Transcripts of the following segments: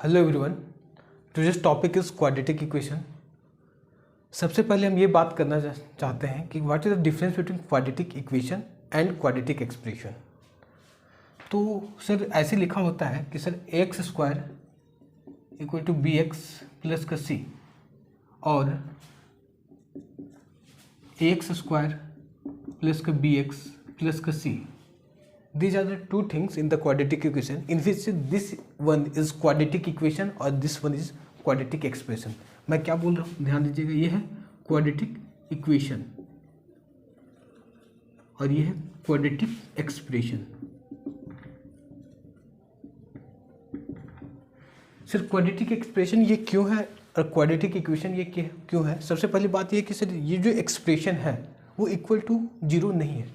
Hello everyone, today's topic is quadratic equation. सबसे पहले हम ये बात करना चाहते हैं कि what is the difference between quadratic equation and quadratic expression. तो सर ऐसे लिखा होता है कि sir x square equal to be x plus का सी और एक्स स्क्वायर प्लस का बी एक्स प्लस का सी, these are the two things in the quadratic equation in which this one is quadratic equation और this one is quadratic expression। मैं क्या बोल रहा हूँ ध्यान दीजिएगा, ये है quadratic equation और ये है quadratic expression। Sir quadratic expression ये क्यों है और quadratic equation ये क्यों है? सबसे पहली बात ये है कि सर ये जो expression है वो इक्वल टू जीरो नहीं है,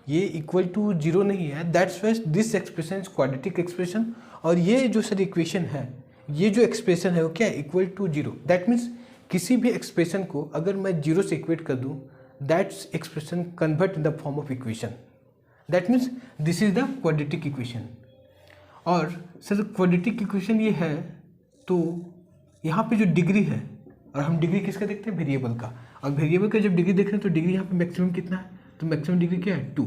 ये इक्वल टू जीरो नहीं है। That's why this expression is quadratic expression. और ये जो सर इक्वेशन है, ये जो एक्सप्रेशन है वो क्या है? Equal to zero. That means किसी भी एक्सप्रेशन को अगर मैं जीरो से इक्वेट कर दूं, that's expression convert in the form of equation. That means this is the quadratic equation. और सर क्वाड्रेटिक इक्वेशन ये है तो यहाँ पे जो डिग्री है, और हम डिग्री किसका देखते हैं? वेरिएबल का। और वेरिएबल का जब डिग्री देख रहे हैं तो डिग्री यहाँ पे मैक्सिमम कितना है? तो मैक्सिमम डिग्री क्या है? 2।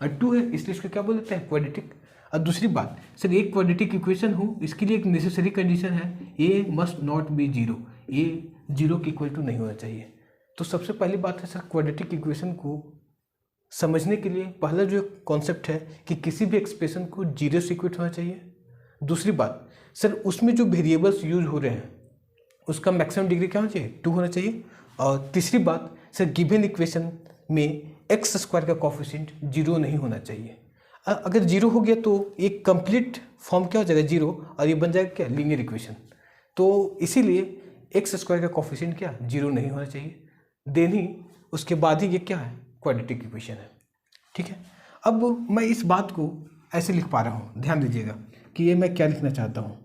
और 2 है इसलिए इसको क्या बोल देते हैं? क्वाड्रेटिक। और दूसरी बात सर, एक क्वाड्रेटिक इक्वेशन हो इसके लिए एक नेसेसरी कंडीशन है, a must not be zero, a zero के इक्वल टू नहीं होना चाहिए। तो सबसे पहली बात है सर, क्वाड्रेटिक इक्वेशन को समझने के लिए पहला जो कॉन्सेप्ट है कि किसी भी एक्सप्रेशन को जीरो से इक्वेट होना चाहिए। दूसरी बात सर, उसमें जो वेरिएबल्स यूज हो रहे हैं उसका मैक्सिमम डिग्री क्या होना चाहिए? 2 होना चाहिए। और तीसरी बात सर, गिवन इक्वेशन में एक्स स्क्वायर का कोफिशिएंट जीरो नहीं होना चाहिए। अगर जीरो हो गया तो एक कंप्लीट फॉर्म क्या हो जाएगा? जीरो, और ये बन जाएगा क्या? Linear equation. तो इसीलिए एक्स स्क्वायर का कोफिशिएंट क्या? जीरो नहीं होना चाहिए। देन ही उसके बाद ही ये क्या है? क्वाड्रेटिक इक्वेशन है। ठीक है, अब मैं इस बात को ऐसे लिख पा रहा हूँ, ध्यान दीजिएगा कि ये मैं क्या लिखना चाहता हूँ।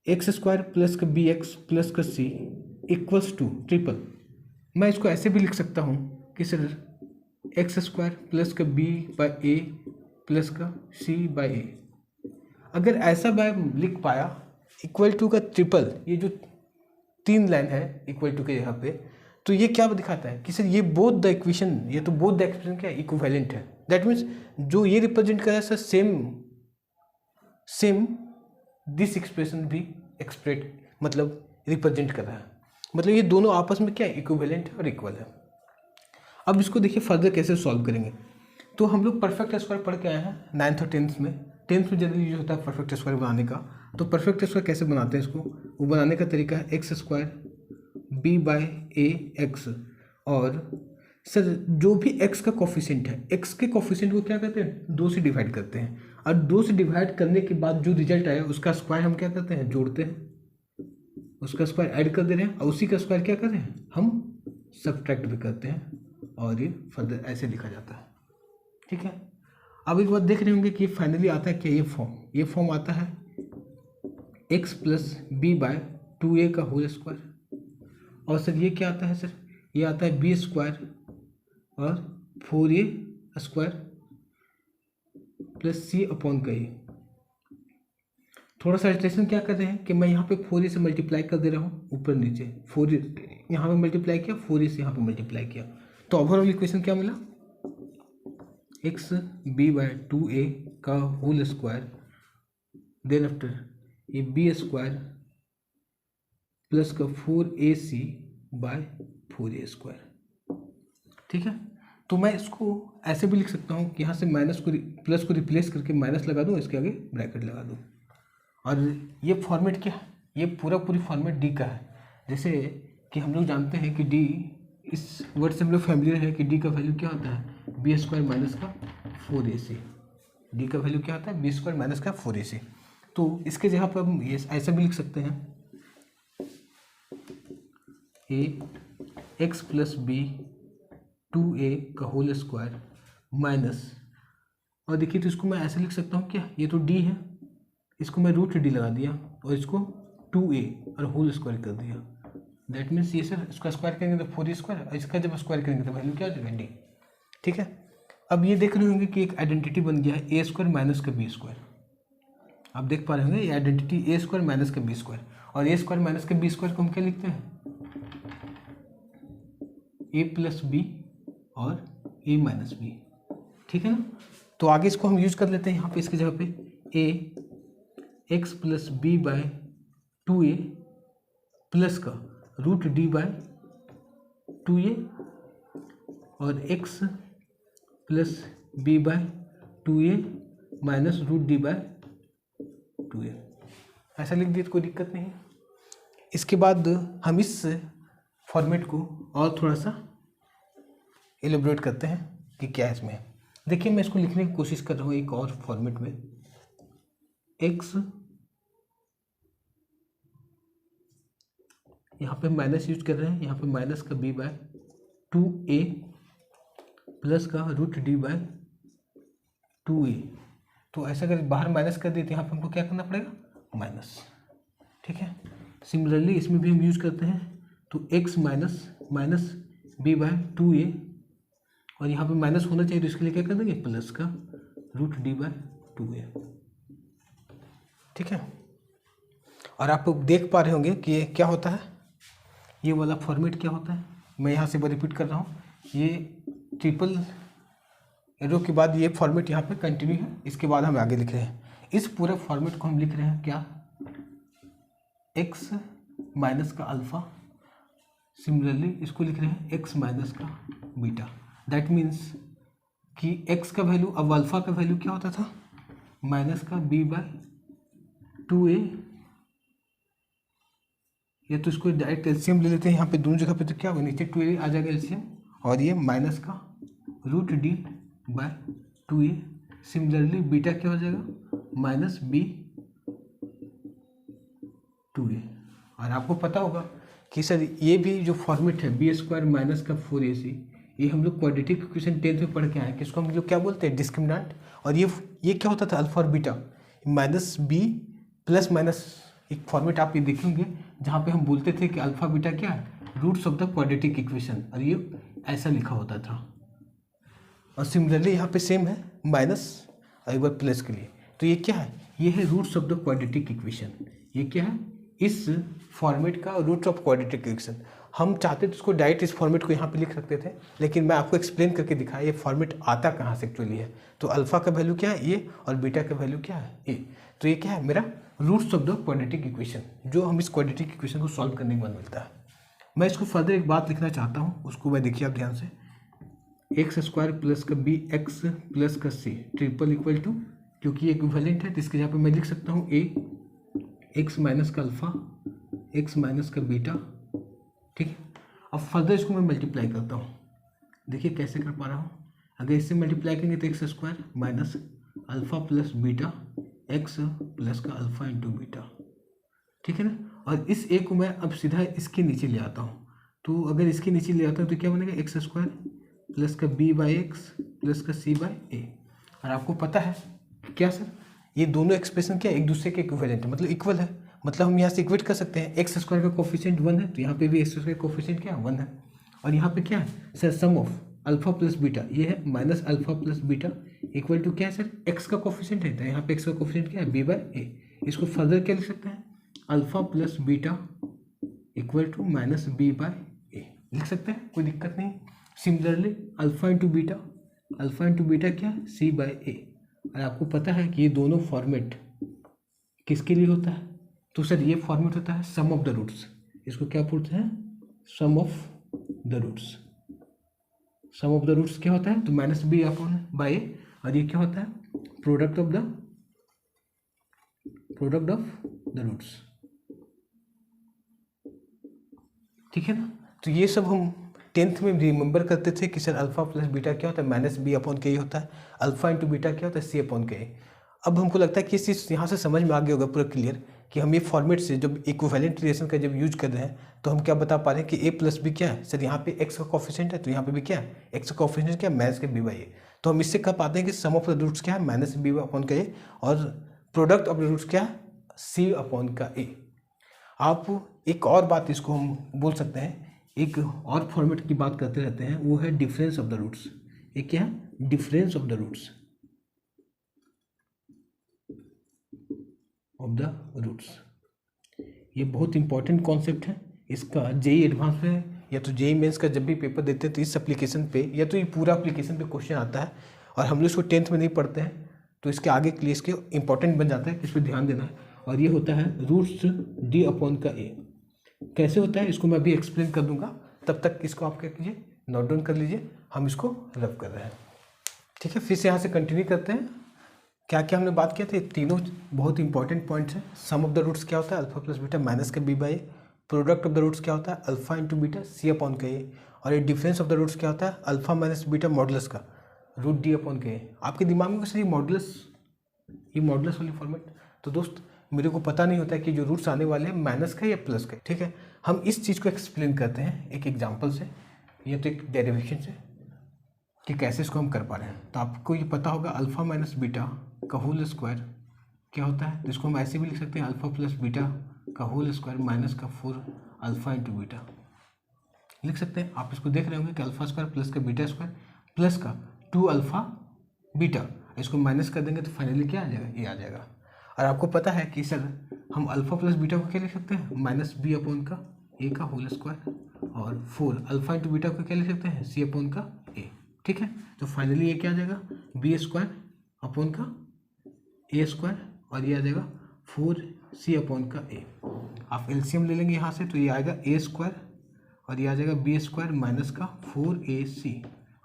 एक्स स्क्वायर प्लस का बी एक्स प्लस का सी इक्वल्स टू ट्रिपल। मैं इसको ऐसे भी लिख सकता हूँ कि सर एक्स स्क्वायर प्लस का बी बाई ए प्लस का सी बाई ए। अगर ऐसा मैं लिख पाया इक्वल टू का ट्रिपल, ये जो 3 लाइन है इक्वल टू के यहाँ पे, तो ये क्या दिखाता है कि सर ये बोथ द इक्वेशन, ये तो बोथ द एक्सप्रेशन क्या है? इक्विवेलेंट है। दैट मीन्स जो ये रिप्रेजेंट कर रहा है सर, सेम दिस एक्सप्रेशन भी एक्सप्रेट मतलब रिप्रेजेंट कर रहा है। मतलब ये दोनों आपस में क्या है? इक्विवेलेंट है और इक्वल है। अब इसको देखिए फर्दर कैसे सॉल्व करेंगे। तो हम लोग परफेक्ट स्क्वायर पढ़ के आए हैं 9th और 10th में। 10th में जनरली यूज होता है परफेक्ट स्क्वायर बनाने का। तो परफेक्ट स्क्वायर कैसे बनाते हैं इसको? वो बनाने का तरीका है x square b by a x. और सर जो भी एक्स का कोफिशिएंट है, एक्स के कोफिशिएंट को क्या करते हैं? 2 से डिवाइड करते हैं। और 2 से डिवाइड करने के बाद जो रिजल्ट आया उसका स्क्वायर हम क्या करते हैं? जोड़ते हैं। उसका स्क्वायर ऐड कर दे रहे हैं और उसी का स्क्वायर क्या कर रहे हैं? हम सब्ट्रैक्ट भी करते हैं। और ये फर्दर ऐसे लिखा जाता है। ठीक है, अब एक बात देख रहे होंगे कि फाइनली आता है क्या? ये फॉर्म आता है x plus b by 2a का होल स्क्वायर। और सर ये क्या आता है सर? ये आता है बी स्क्वायर और 4a स्क्वायर प्लस सी अपॉन का ए। थोड़ा सा एडिशन क्या कर रहे हैं कि मैं यहाँ पे 4a से मल्टीप्लाई कर दे रहा हूँ ऊपर नीचे। 4a यहाँ पे मल्टीप्लाई किया, 4a से यहाँ पे मल्टीप्लाई किया, तो ओवरऑल इक्वेशन क्या मिला? एक्स बी बाय 2a का होल स्क्वायर, देन आफ्टर ये बी स्क्वायर प्लस का 4ac बाय 4a स्क्वायर। ठीक है, तो मैं इसको ऐसे भी लिख सकता हूँ कि यहाँ से माइनस को प्लस को रिप्लेस करके माइनस लगा दूँ, इसके आगे ब्रैकेट लगा दूँ। और ये फॉर्मेट क्या है? ये पूरी फॉर्मेट डी का है। जैसे कि हम लोग जानते हैं कि डी, इस वर्ड से हम लोग फैमिलियर है कि डी का वैल्यू क्या होता है? बी स्क्वायर माइनस का 4ac। डी का वैल्यू क्या होता है? बी स्क्वायर माइनस का 4ac। तो इसके जगह पर हम ये ऐसा भी लिख सकते हैं ए एक्स प्लस बी 2a का होल स्क्वायर माइनस, और देखिए तो इसको मैं ऐसे लिख सकता हूँ क्या? ये तो डी है, इसको मैं रूट डी लगा दिया और इसको 2a और होल स्क्वायर कर दिया। दैट मीन्स ये सर इसका स्क्वायर करेंगे तो 4a स्क्वायर, और इसका जब स्क्वायर करेंगे तो वैल्यू क्या हो जाएगा? डी। ठीक है, अब ये देख रहे होंगे कि एक आइडेंटिटी बन गया है ए स्क्वायर माइनस का बी स्क्वायर। आप देख पा रहे होंगे ये आइडेंटिटी ए स्क्वायर माइनस का बी स्क्वायर, और ए स्क्वायर माइनस के बी स्क्वायर को हम क्या लिखते हैं, ए प्लस बी और ए माइनस बी, ठीक है ना। तो आगे इसको हम यूज कर लेते हैं यहाँ पे, इसकी जगह पे a x plus b by 2a plus का रूट डी बाय 2a और x plus b by 2a minus root d by 2a, ऐसा लिख दिए तो कोई दिक्कत नहीं है। इसके बाद हम इस फॉर्मेट को और थोड़ा सा एलिब्रेट करते हैं कि क्या इसमें है। देखिए मैं इसको लिखने की कोशिश कर रहा हूँ एक और फॉर्मेट में, x यहाँ पे माइनस यूज कर रहे हैं, यहाँ पे माइनस का b बाय 2a प्लस का रूट डी बाय 2a। तो ऐसा अगर बाहर माइनस कर देते यहाँ पे हमको क्या करना पड़ेगा, माइनस, ठीक है। सिमिलरली इसमें भी हम यूज करते हैं, तो x minus b bye 2a और यहाँ पे माइनस होना चाहिए तो इसके लिए क्या कर देंगे, प्लस का रूट डी बाय 2a, ठीक है। और आप देख पा रहे होंगे कि ये क्या होता है, ये वाला फॉर्मेट क्या होता है। मैं यहाँ से रिपीट कर रहा हूँ, ये ट्रिपल एरो के बाद ये फॉर्मेट यहाँ पे कंटिन्यू है, इसके बाद हम आगे लिख रहे हैं। इस पूरे फॉर्मेट को हम लिख रहे हैं क्या, x माइनस का अल्फ़ा, सिमिलरली इसको लिख रहे हैं x माइनस का बीटा। दैट मीन्स कि x का वैल्यू, अब अल्फ़ा का वैल्यू क्या होता था, माइनस का b बाय 2a, या तो इसको डायरेक्ट एलसीएम ले लेते हैं यहाँ पे दोनों जगह पे, तो क्या होगा, नीचे 2a आ जाएगा एलसीएम और ये माइनस का root d by 2a। Similarly beta क्या हो जाएगा, माइनस b 2a। और आपको पता होगा कि सर ये भी जो फॉर्मेट है बी स्क्वायर माइनस का 4ac, ये हम लोग क्वाड्रेटिक इक्वेशन 10th में पढ़ के आए, किसको हम लोग क्या बोलते हैं, डिस्क्रिमिनेंट। और ये क्या होता था, अल्फा और beta minus b plus minus, एक फॉर्मेट आप ये देखेंगे जहाँ पे हम बोलते थे कि अल्फा बीटा क्या है, roots of the quadratic equation, और ये ऐसा लिखा होता था। और सिमिलरली यहाँ पे सेम है, माइनस और एक बार प्लस के लिए, तो ये क्या है, ये है roots of the quadratic equation. ये क्या है, इस फॉर्मेट का रूट्स ऑफ क्वाड्रेटिक इक्वेशन। हम चाहते तो इसको डायरेक्ट इस फॉर्मेट को यहाँ पे लिख सकते थे, लेकिन मैं आपको एक्सप्लेन करके दिखाया ये फॉर्मेट आता कहाँ से एक्चुअली है। तो अल्फा का वैल्यू क्या है ए और बीटा का वैल्यू क्या है ए, तो ये क्या है मेरा roots of the quadratic equation, जो हम इस क्वाड्रेटिक इक्वेशन को सॉल्व करने के बाद मिलता है। मैं इसको फर्दर एक बात लिखना चाहता हूँ, उसको मैं देखिए आप ध्यान से, एक्स स्क्वायर प्लस का बी एक्स प्लस का सी ट्रिपल इक्वल टू, क्योंकि ये इक्विवेलेंट है तो इसके यहाँ पे मैं लिख सकता हूँ ए एक्स माइनस का अल्फा एक्स माइनस का बीटा, ठीक है। अब फर्दर इसको मैं मल्टीप्लाई करता हूँ, देखिए कैसे कर पा रहा हूँ। अगर इससे मल्टीप्लाई करेंगे तो x square minus alpha plus beta x plus का अल्फा इंटू बीटा, ठीक है ना। और इस ए को मैं अब सीधा इसके नीचे ले आता हूँ, तो अगर इसके नीचे ले आता हूँ तो क्या बनेगा, एक्स स्क्वायर प्लस का बी बाई एक्स प्लस का सी बाई ए। और आपको पता है क्या सर, ये दोनों एक्सप्रेशन क्या एक दूसरे के इक्विवेलेंट है, मतलब इक्वल है, मतलब हम यहाँ से इक्वेट कर सकते हैं। एक्स स्क्वायर का कोफिशिएंट 1 है तो यहाँ पे भी एक्स स्क्वायर का कोफिशिएंट क्या 1 है। और यहाँ पे क्या है sir, sum of alpha plus beta, ये है minus alpha plus beta equal to क्या है सर, एक्स का कोफिशिएंट है, तो यहाँ पे एक्स का कोफिशिएंट क्या है बी बाई ए। इसको फर्दर क्या लिख सकते हैं, alpha plus beta equal to minus b by a लिख सकते हैं, कोई दिक्कत नहीं। सिमिलरली अल्फा इंटू बीटा क्या है सी बाई ए। और आपको पता है कि ये दोनों फॉर्मेट किसके लिए होता है, तो सर ये फॉर्मेट होता है सम ऑफ द रूट्स। इसको क्या बोलते हैं, sum of the roots. Sum of the roots क्या होता है, तो minus b upon by a, और ये क्या होता है प्रोडक्ट ऑफ द रूट्स, ठीक है ना। तो ये सब हम 10th में रिमेंबर करते थे कि सर अल्फा प्लस बीटा क्या होता है, माइनस बी अपॉन के होता है, अल्फा इंटू बीटा क्या होता है सी अपॉन के। अब हमको लगता है कि इस चीज़ यहाँ से समझ में आ गया होगा पूरा क्लियर कि हम ये फॉर्मेट से जब इक्विवेलेंट रिलेशन का जब यूज कर रहे हैं तो हम क्या बता पा रहे हैं कि ए प्लस बी क्या है सर, यहाँ पे एक्स का कोफिशिएंट है तो यहाँ पे भी क्या है एक्स का कोफिशिएंट क्या है माइनस के बी बाई ए। तो हम इससे कह पाते हैं कि सम ऑफ द रूट्स क्या है माइनस बी अपॉन का ए, और प्रोडक्ट ऑफ द रूट्स क्या है सी अपॉन का ए। आप एक और बात इसको हम बोल सकते हैं, एक और फॉर्मेट की बात करते रहते हैं, वो है डिफरेंस ऑफ द रूट्स। ये क्या है, difference of the roots. Of the roots. ये बहुत इंपॉर्टेंट कॉन्सेप्ट है। इसका जेई एडवांस में या तो जेई मेंस का जब भी पेपर देते हैं तो इस एप्लीकेशन पे या तो ये पूरा एप्लीकेशन पे क्वेश्चन आता है, और हम लोग इसको 10th में नहीं पढ़ते हैं तो इसके आगे के लिए इसके इंपॉर्टेंट बन जाता है, इस पर ध्यान देना है। और ये होता है रूट्स डी अपॉन का ए। कैसे होता है इसको मैं अभी एक्सप्लेन कर दूंगा, तब तक इसको आप क्या कीजिए, नोट डाउन कर लीजिए, हम इसको रब कर रहे हैं। ठीक है, फिर से यहाँ से कंटिन्यू करते हैं। क्या क्या हमने बात किया था, तीनों बहुत इंपॉर्टेंट पॉइंट्स हैं। सम ऑफ द रूट्स क्या होता है, अल्फा प्लस बीटा माइनस का b by a. Product of the roots क्या होता है, alpha into beta c upon का ए। और ये डिफरेंस ऑफ द रूट्स क्या होता है, अल्फा माइनस बीटा मॉडुलस का रूट डी अपॉन का ए। आपके दिमाग में सर ये मॉडुलस वाली फॉर्मेट, तो दोस्त मेरे को पता नहीं होता है कि जो रूट्स आने वाले हैं माइनस का या प्लस का। ठीक है, हम इस चीज़ को एक्सप्लेन करते हैं एक एग्जाम्पल से, या तो एक डेरिवेशन से, कि कैसे इसको हम कर पा रहे हैं। तो आपको ये पता होगा अल्फा माइनस बीटा का होल स्क्वायर क्या होता है, तो इसको हम ऐसे भी लिख सकते हैं अल्फा प्लस बीटा का होल स्क्वायर माइनस का 4 अल्फा इंटू बीटा लिख सकते हैं। आप इसको देख रहे होंगे कि अल्फा स्क्वायर प्लस का बीटा स्क्वायर प्लस का 2 अल्फा बीटा, इसको माइनस कर देंगे तो फाइनली क्या आ जाएगा, ये आ जाएगा। और आपको पता है कि सर हम अल्फा प्लस बीटा को क्या लिख सकते हैं, माइनस बी अपॉन का ए का होल स्क्वायर, और 4 अल्फा इंटू बीटा को क्या लिख सकते हैं, सी अपॉन का ए। ठीक है, तो फाइनली ये क्या आ जाएगा, बी स्क्वायर अपॉन का ए स्क्वायर, और ये आ जाएगा 4c अपॉन का ए। आप एलसीएम ले लेंगे यहाँ से, तो ये आएगा ए स्क्वायर और ये आ जाएगा बी स्क्वायर माइनस का 4ac।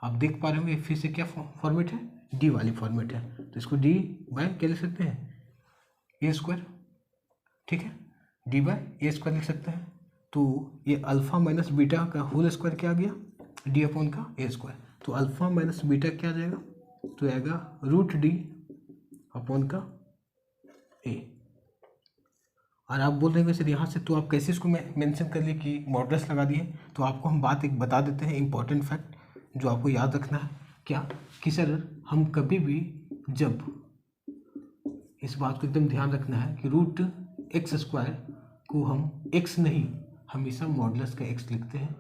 आप देख पा रहे होंगे फिर से क्या फॉर्मेट है, डी वाली फॉर्मेट है, तो इसको डी बाय क्या लिख सकते हैं, ए स्क्वायर। ठीक है, डी बाय ए स्क्वायर लिख सकते हैं। तो ये अल्फा माइनस बीटा का होल स्क्वायर क्या आ गया, डी अपॉन का ए स्क्वायर। तो अल्फा माइनस बीटा क्या आ जाएगा, तो आएगा रूट डी अपॉन का ए। और आप बोल रहे हैं सर यहाँ से तो आप कैसे इसको मेंशन कर लिए कि मॉडुलस लगा दिए, तो आपको हम बात एक बता देते हैं इंपॉर्टेंट फैक्ट जो आपको याद रखना है। क्या कि सर हम कभी भी जब इस बात को एकदम ध्यान रखना है कि रूट एक्स स्क्वायर को हम एक्स नहीं हमेशा मॉडुलस का एक्स लिखते हैं,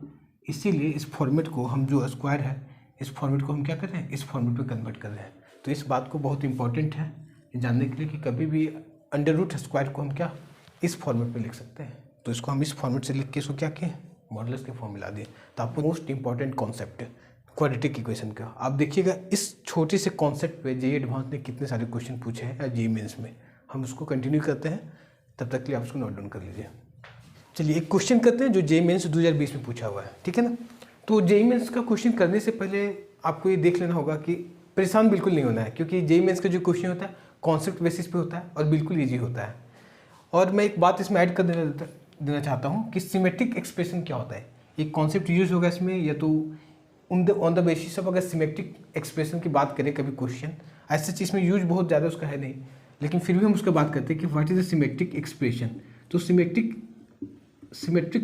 इसीलिए इस फॉर्मेट को हम जो स्क्वायर है इस फॉर्मेट को हम क्या कर रहे हैं, इस फॉर्मेट पे कन्वर्ट कर रहे हैं। तो इस बात को बहुत इंपॉर्टेंट है जानने के लिए कि कभी भी अंडर रूट स्क्वायर को हम क्या इस फॉर्मेट पे लिख सकते हैं। तो इसको हम इस फॉर्मेट से लिख के इसको क्या किए, मॉडुलस के फॉर्म मिला दिए। तो आपको मोस्ट इंपॉर्टेंट कॉन्सेप्ट है क्वाड्रेटिक इक्वेशन का। आप देखिएगा इस छोटे से कॉन्सेप्ट पे जेई एडवांस ने कितने सारे क्वेश्चन पूछे हैं या जेई मेंस में। हम उसको कंटिन्यू करते हैं, तब तक के लिए आप उसको नोट डाउन कर लीजिए। चलिए एक क्वेश्चन करते हैं जो जेई मेंस 2020 में पूछा हुआ है, ठीक है ना। तो जेई मेंस का क्वेश्चन करने से पहले आपको ये देख लेना होगा कि परेशान बिल्कुल नहीं होना है, क्योंकि जेई मेंस का जो क्वेश्चन होता है कॉन्सेप्ट बेसिस पे होता है और बिल्कुल ईजी होता है। और मैं एक बात इसमें ऐड कर देना चाहता हूँ कि सिमेट्रिक एक्सप्रेशन क्या होता है। एक कॉन्सेप्ट यूज होगा इसमें, या तो ऑन द बेसिस ऑफ अगर सिमेट्रिक एक्सप्रेशन की बात करें कभी क्वेश्चन, ऐसा चीज़ में यूज बहुत ज़्यादा उसका है नहीं, लेकिन फिर भी हम उसका बात करते हैं कि what is a symmetric expression. तो सिमेट्रिक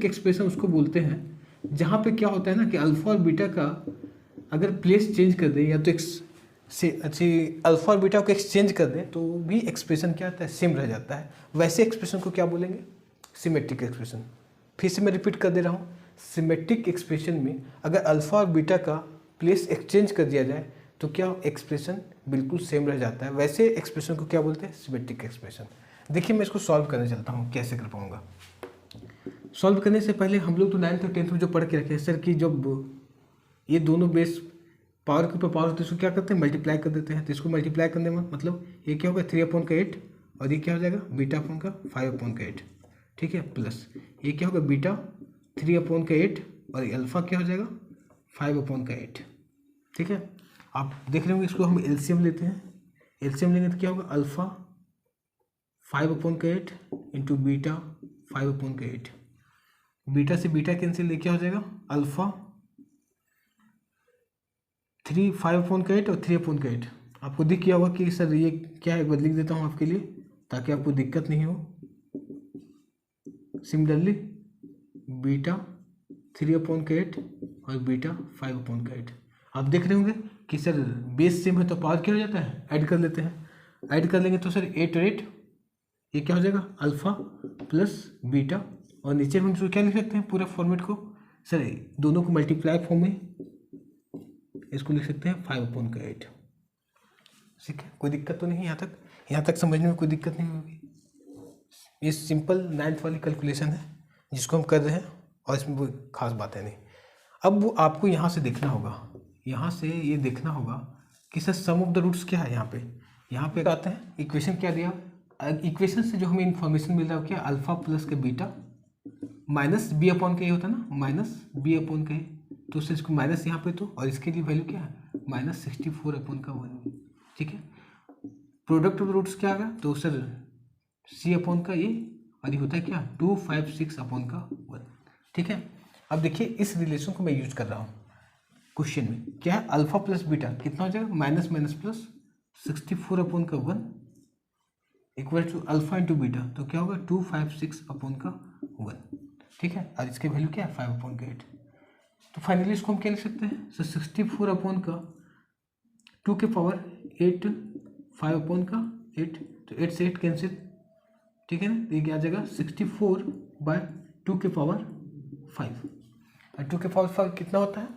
एक्सप्रेशन उसको बोलते हैं जहाँ पे क्या होता है ना कि अल्फा और बीटा का अगर प्लेस चेंज कर दें, या तो अल्फा और बीटा को एक्सचेंज कर दें, तो भी एक्सप्रेशन क्या आता है, सेम रह जाता है। वैसे एक्सप्रेशन को क्या बोलेंगे, सिमेट्रिक एक्सप्रेशन। फिर से मैं रिपीट कर दे रहा हूँ, सिमेट्रिक एक्सप्रेशन में अगर अल्फा और बीटा का प्लेस एक्सचेंज कर दिया जाए तो क्या एक्सप्रेशन बिल्कुल सेम रह जाता है। वैसे एक्सप्रेशन को क्या बोलते हैं, सिमेट्रिक एक्सप्रेशन। देखिए मैं इसको सॉल्व करने चलता हूँ, कैसे कर पाऊँगा। सॉल्व करने से पहले हम लोग तो 9th और 10th में जो पढ़ के रखे हैं सर कि जब ये दोनों बेस पावर के ऊपर पावर होते हैं, इसको क्या करते हैं, मल्टीप्लाई कर देते हैं। तो इसको मल्टीप्लाई करने में मतलब ये क्या होगा 3/8, और ये क्या हो जाएगा बीटा अपॉन का 5/8, ठीक है, प्लस ये क्या होगा बीटा 3/8 और अल्फा क्या हो जाएगा 5/8, ठीक है। आप देख रहे होंगे इसको हम एलसीएम लेते हैं, एलसीएम लेंगे तो क्या होगा अल्फा 5/8 इंटू बीटा 5/8, बीटा से बीटा कैंसिल, ले क्या हो जाएगा अल्फा 5/8 और 3/8। आपको दिख गया होगा कि सर ये क्या है, एक बार लिख देता हूँ आपके लिए ताकि आपको दिक्कत नहीं हो। सिमिलरली बीटा 3/8 और बीटा 5/8। आप देख रहे होंगे कि सर बेस सेम है तो पावर क्या हो जाता है, ऐड कर लेते हैं। ऐड कर लेंगे तो सर 8 और 8 ये क्या हो जाएगा अल्फा प्लस बीटा, और नीचे हम इसको क्या लिख सकते हैं पूरा फॉर्मेट को, सर दोनों को मल्टीप्लाई फॉर्म में इसको लिख सकते हैं 5/8। ठीक है, कोई दिक्कत तो नहीं, यहाँ तक समझने में कोई दिक्कत नहीं होगी। ये सिंपल 9th वाली कैलकुलेशन है जिसको हम कर रहे हैं और इसमें कोई खास बातें नहीं। अब वो आपको यहाँ से देखना होगा, यहाँ से ये देखना होगा कि sir sum of the roots क्या है। यहाँ पे आते हैं इक्वेशन क्या दिया, इक्वेशन से जो हमें इन्फॉर्मेशन मिल रहा है क्या, अल्फा प्लस के बीटा माइनस बी अपॉन के, ये होता है ना माइनस बी अपॉन के, तो उससे इसको माइनस यहाँ पे तो, और इसके लिए वैल्यू क्या है -64 अपॉन का 1। ठीक है, प्रोडक्ट ऑफ द रूट्स क्या आ गया, तो सर सी अपॉन का ये, और ये होता है क्या 256 अपॉन का 1। ठीक है, अब देखिए इस रिलेशन को मैं यूज कर रहा हूँ क्वेश्चन में, क्या है अल्फा प्लस बीटा कितना हो जाएगा माइनस माइनस प्लस 64 अपॉन का 1 equal to alpha into beta, तो क्या होगा 256 अपॉन का 1। ठीक है, और इसकी वैल्यू क्या है 5 अपॉन का 8। तो फाइनली इसको हम क्या लिख सकते हैं, सो 64 अपॉन का 2 के पावर 8, 5 अपॉन का 8, तो 8 से 8 कैंसिल। ठीक है ना, ये क्या आ जाएगा 64 बाय 2 के पावर 5, और 2 के पावर 5 कितना होता है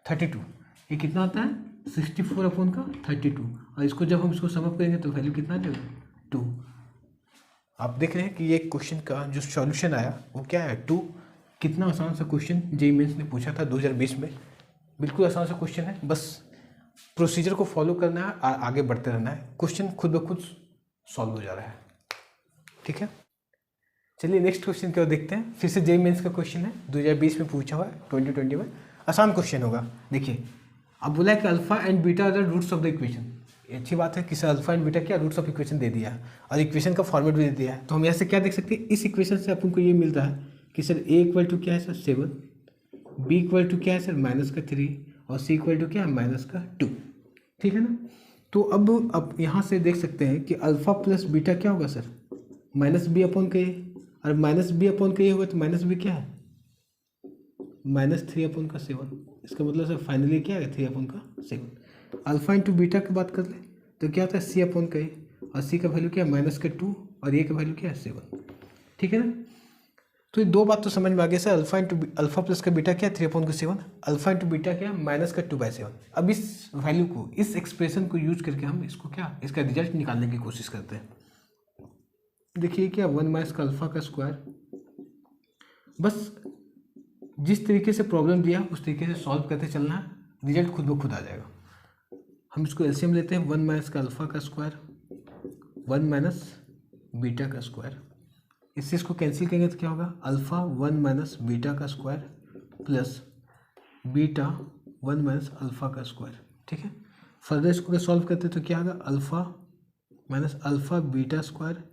32, ये कितना होता है 64 अपॉन का 32, और इसको जब हम इसको समअप करेंगे तो वैल्यू कितना आ जाएगा 2। आप देख रहे हैं कि ये क्वेश्चन का जो सॉल्यूशन आया वो क्या है 2। कितना आसान सा क्वेश्चन जेईई मेंस ने पूछा था 2020 में, बिल्कुल आसान सा क्वेश्चन है, बस प्रोसीजर को फॉलो करना है, आगे बढ़ते रहना है, क्वेश्चन खुद ब खुद सॉल्व हो जा रहा है। ठीक है, चलिए नेक्स्ट क्वेश्चन की ओर देखते हैं। फिर से जेईई मेंस का क्वेश्चन है, 2020 में पूछा हुआ है, 2020 में, आसान क्वेश्चन होगा। देखिए अब बोला है कि alpha and beta are the roots of the equation. अच्छी बात है कि सर अल्फा एंड बीटा क्या रूट्स ऑफ इक्वेशन दे दिया है, और इक्वेशन का फॉर्मेट भी दे दिया है। तो हम यहाँ से क्या देख सकते हैं, इस इक्वेशन से अपन को ये मिल रहा है कि सर ए इक्वल टू क्या है सर 7, बी इक्वल टू क्या है सर -3, और सी इक्वल टू क्या है -2। ठीक है ना, तो अब यहाँ से देख सकते हैं कि अल्फा प्लस बीटा क्या होगा सर -b अपॉन के, और -b अपॉन के होगा तो -b क्या है -3 अपॉन का 7। इसका मतलब सर फाइनली क्या है 3 अपॉन का 7। अल्फा इंटू बीटा की बात कर ले तो क्या होता है c अपॉन का, और c का वैल्यू क्या है -2, और a का वैल्यू क्या है 7। ठीक है ना, तो ये दो बात तो समझ में आ गया सर, अल्फा प्लस का बीटा क्या है 3 अपॉन का 7, अल्फा इंटू बीटा क्या है -2/7। अब इस वैल्यू को, इस एक्सप्रेशन को यूज करके हम इसको क्या, इसका रिजल्ट निकालने की कोशिश करते हैं। देखिए क्या 1 माइनस का अल्फा का स्क्वायर, बस जिस तरीके से प्रॉब्लम दिया उस तरीके से सॉल्व करते चलना है, रिजल्ट खुद ब खुद आ जाएगा। हम इसको एलसीएम लेते हैं, 1 माइनस का अल्फा का स्क्वायर 1 माइनस बीटा का स्क्वायर, इससे इसको कैंसिल करेंगे तो क्या होगा अल्फा 1 माइनस बीटा का square plus beta 1 minus alpha का स्क्वायर। ठीक है, फर्दर इसको अगर सॉल्व करते तो क्या होगा alpha minus alpha beta square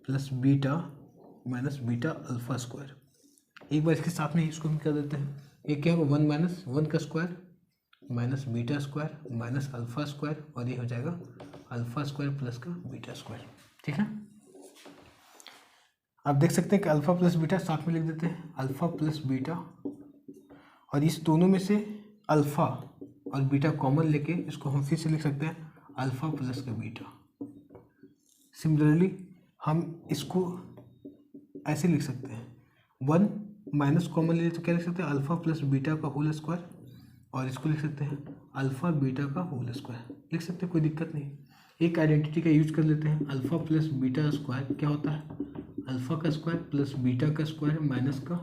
plus beta minus beta alpha square. एक बार इसके साथ में इसको भी कर देते हैं, ये क्या होगा 1 माइनस 1 का square minus beta square minus alpha square, और ये हो जाएगा अल्फा स्क्वायर प्लस का बीटा स्क्वायर। ठीक है, आप देख सकते हैं कि अल्फा प्लस बीटा साथ में लिख देते हैं, अल्फा प्लस बीटा, और इस दोनों में से अल्फा और बीटा कॉमन लेके इसको हम फिर से लिख सकते हैं अल्फा प्लस का बीटा। सिमिलरली हम इसको ऐसे लिख सकते हैं, 1 माइनस कॉमन ले तो क्या लिख सकते हैं अल्फा प्लस बीटा का होल स्क्वायर, और इसको लिख सकते हैं अल्फा बीटा का होल स्क्वायर, लिख सकते हैं, कोई दिक्कत नहीं। एक आइडेंटिटी का यूज कर लेते हैं, अल्फा प्लस बीटा स्क्वायर क्या होता है अल्फा का स्क्वायर प्लस बीटा का स्क्वायर माइनस का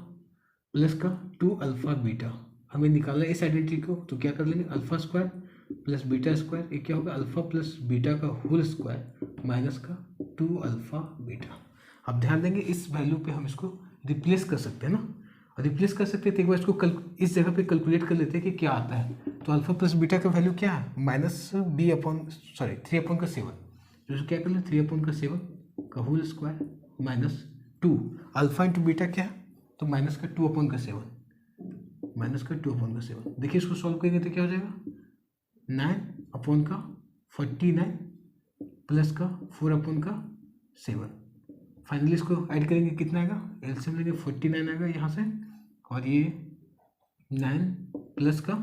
प्लस का 2 अल्फा बीटा। हमें निकालना है इस आइडेंटिटी को, तो क्या कर लेंगे alpha square plus beta square, ये क्या होगा अल्फा प्लस बीटा का होल स्क्वायर माइनस का 2 अल्फा बीटा। अब ध्यान देंगे इस वैल्यू पे हम इसको रिप्लेस कर सकते हैं ना, और रिप्लेस कर सकते हैं तो एक बार इसको इस जगह पे कैलकुलेट कर लेते हैं कि क्या आता है। तो अल्फा प्लस बीटा का वैल्यू क्या है -3 अपॉन का 7, तो क्या कर ले 3 अपॉन का 7 का whole square minus 2 alpha into beta क्या है तो माइनस का 2 अपॉन का 7 देखिए इसको सॉल्व करेंगे तो क्या हो जाएगा 9 अपॉन का 49 प्लस का 4 अपॉन का 7। फाइनली इसको ऐड करेंगे कितना आएगा, एलसीएम लेंगे 49 आएगा यहाँ से, और ये 9 प्लस का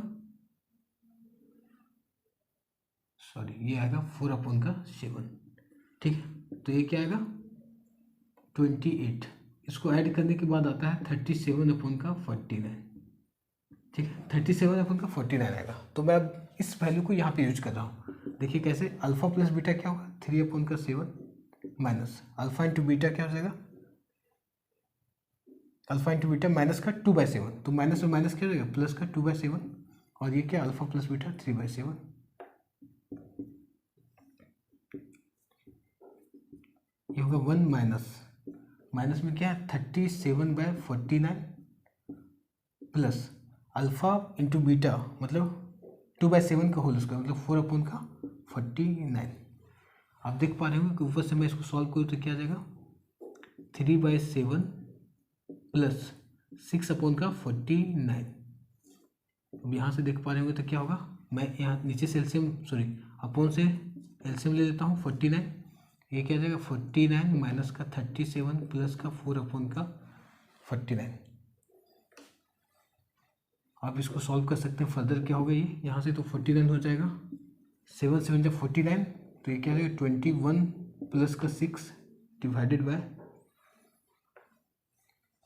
ये आएगा 4 अपॉन का 7। ठीक है, तो ये क्या आएगा 28, इसको ऐड करने के बाद आता है 37 अपॉन का 49। ठीक है, 37 अपॉन का 49 आएगा। तो मैं अब इस वैल्यू को यहाँ पे यूज कर रहा हूँ। देखिए कैसे, अल्फा प्लस बीटा क्या होगा 3 अपॉन का 7 माइनस अल्फा इंटू बीटा क्या हो जाएगा अल्फा इंटू बीटा माइनस का 2/7, तो माइनस में माइनस क्या हो जाएगा प्लस का 2/7, और ये क्या अल्फा प्लस बीटा 3/7। ये होगा 1 माइनस में क्या है 37/49 प्लस अल्फा इंटू बीटा मतलब 2/7 का होल स्क्वायर मतलब 4/49। आप देख पा रहे हो कि ऊपर से मैं इसको सॉल्व करूँ तो क्या आ जाएगा 3/7 प्लस 6/49। अब यहाँ से देख पा रहे होंगे तो क्या होगा, मैं यहाँ नीचे से एलसीएम अपॉन से एलसीएम ले लेता हूँ 49। ये क्या आ जाएगा 49 माइनस का 37 प्लस का 4/49। आप इसको सॉल्व कर सकते हैं फर्दर। क्या होगा ये यहाँ से तो 49 हो जाएगा, 7 7 जब 49, तो ये क्या आ जाएगा 21 प्लस का 6 डिवाइडेड बाय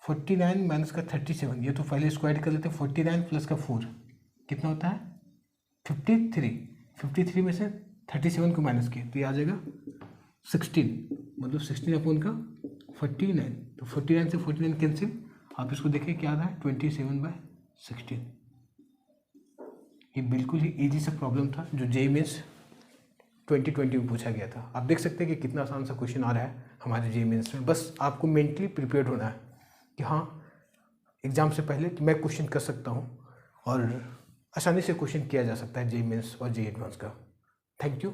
49 माइनस का 37। ये तो पहले स्क्वायर कर लेते हैं, 49 प्लस का 4 कितना होता है 53 में से 37 को माइनस किया तो ये आ जाएगा 16, मतलब 16/49। तो 49 से 49 कैंसिल, आप इसको देखिए क्या आ रहा है 27/16। ये बिल्कुल ही इजी सा प्रॉब्लम था जो जेईई मेंस 2020 में पूछा गया था। आप देख सकते हैं कि कितना आसान सा क्वेश्चन आ रहा है हमारे जेईई मेंस में। बस आपको मेंटली प्रिपेयर्ड होना है कि हाँ एग्ज़ाम से पहले कि मैं क्वेश्चन कर सकता हूँ और आसानी से क्वेश्चन किया जा सकता है जेईई मेंस और जेईई एडवांस का। Thank you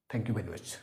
very much.